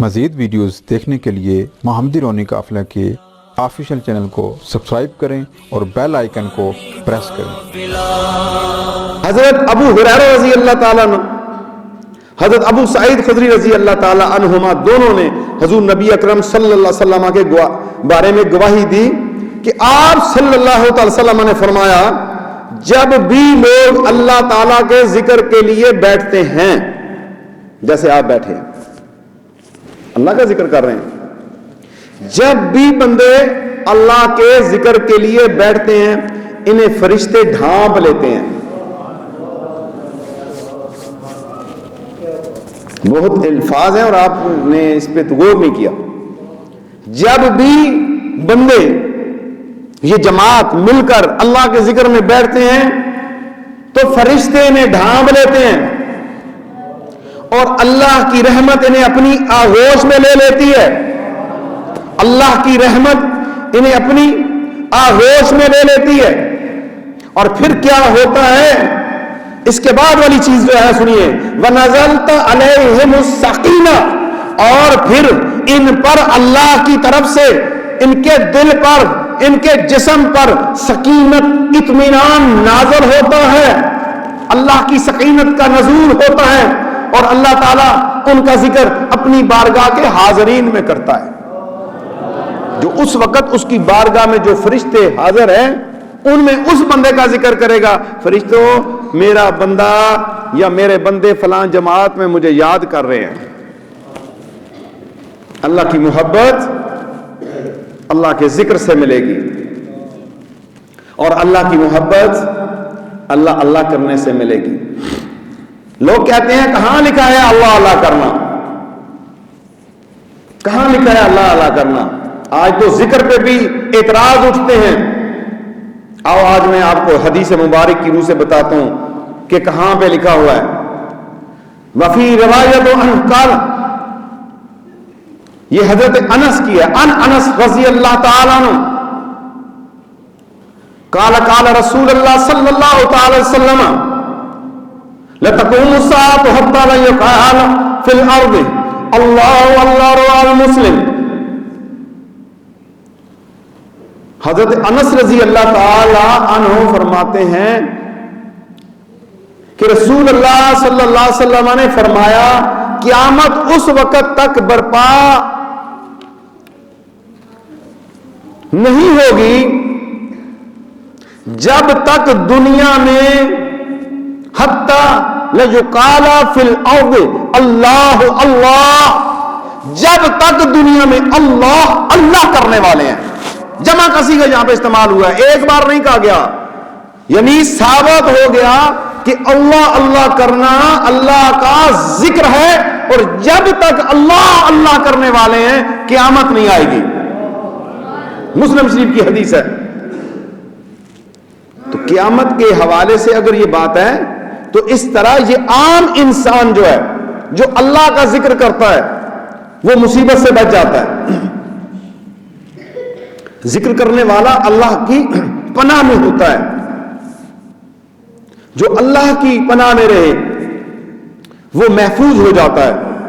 مزید ویڈیوز دیکھنے کے لیے محمدی رونی قافلہ کے آفیشیل چینل کو سبسکرائب کریں اور بیل آئیکن کو پریس کریں۔ حضرت ابو ہریرہ رضی اللہ تعالیٰ عنہ، حضرت ابو سعید خدری رضی اللہ تعالیٰ عنہما دونوں نے حضور نبی اکرم صلی اللہ علیہ وسلم کے بارے میں گواہی دی کہ آپ صلی اللہ علیہ وسلم نے فرمایا، جب بھی لوگ اللہ تعالیٰ کے ذکر کے لیے بیٹھتے ہیں، جیسے آپ بیٹھے ہیں اللہ کا ذکر کر رہے ہیں، جب بھی بندے اللہ کے ذکر کے لیے بیٹھتے ہیں انہیں فرشتے ڈھانپ لیتے ہیں۔ بہت الفاظ ہیں اور آپ نے اس پہ غور نہیں کیا۔ جب بھی بندے یہ جماعت مل کر اللہ کے ذکر میں بیٹھتے ہیں تو فرشتے انہیں ڈھانپ لیتے ہیں اور اللہ کی رحمت انہیں اپنی آغوش میں لے لیتی ہے۔ اللہ کی رحمت انہیں اپنی آغوش میں لے لیتی ہے۔ اور پھر کیا ہوتا ہے؟ اس کے بعد والی چیز جو ہے سنیے، وَنَزَلْتَ عَلَيْهِمُ السَّقِينَةُ، اور پھر ان پر اللہ کی طرف سے ان کے دل پر، ان کے جسم پر سکینت، اطمینان نازل ہوتا ہے، اللہ کی سکینت کا نزول ہوتا ہے اور اللہ تعالیٰ ان کا ذکر اپنی بارگاہ کے حاضرین میں کرتا ہے۔ جو اس وقت اس کی بارگاہ میں جو فرشتے حاضر ہیں ان میں اس بندے کا ذکر کرے گا، فرشتوں میرا بندہ یا میرے بندے فلاں جماعت میں مجھے یاد کر رہے ہیں۔ اللہ کی محبت اللہ کے ذکر سے ملے گی، اور اللہ کی محبت اللہ اللہ کرنے سے ملے گی۔ لوگ کہتے ہیں کہاں لکھا ہے اللہ اللہ کرنا، کہاں لکھا ہے اللہ اللہ کرنا؟ آج تو ذکر پہ بھی اعتراض اٹھتے ہیں۔ آؤ آج میں آپ کو حدیث مبارک کی روح سے بتاتا ہوں کہ کہاں پہ لکھا ہوا ہے۔ وفی روایت قال، یہ حضرت انس کی ہے، انس رضی اللہ تعالیٰ عنہ، قال قال رسول اللہ صلی اللہ تعالی وسلم، لتقوم الساعة حتى لا يقال في الأرض الله الله رواه مسلم۔ حضرت انس رضی اللہ تعالی عنہ فرماتے ہیں کہ رسول اللہ صلی اللہ علیہ وسلم نے فرمایا، قیامت اس وقت تک برپا نہیں ہوگی جب تک دنیا میں حتی لَيُقَالَ فِي الْأَرْضِ اللہ اللہ، جب تک دنیا میں اللہ اللہ کرنے والے ہیں۔ جمع کسی کا یہاں پہ استعمال ہوا ہے، ایک بار نہیں کہا گیا، یعنی ثابت ہو گیا کہ اللہ اللہ کرنا اللہ کا ذکر ہے، اور جب تک اللہ اللہ کرنے والے ہیں قیامت نہیں آئے گی۔ مسلم شریف کی حدیث ہے۔ تو قیامت کے حوالے سے اگر یہ بات ہے تو اس طرح یہ عام انسان جو ہے جو اللہ کا ذکر کرتا ہے وہ مصیبت سے بچ جاتا ہے۔ ذکر کرنے والا اللہ کی پناہ میں ہوتا ہے۔ جو اللہ کی پناہ میں رہے وہ محفوظ ہو جاتا ہے۔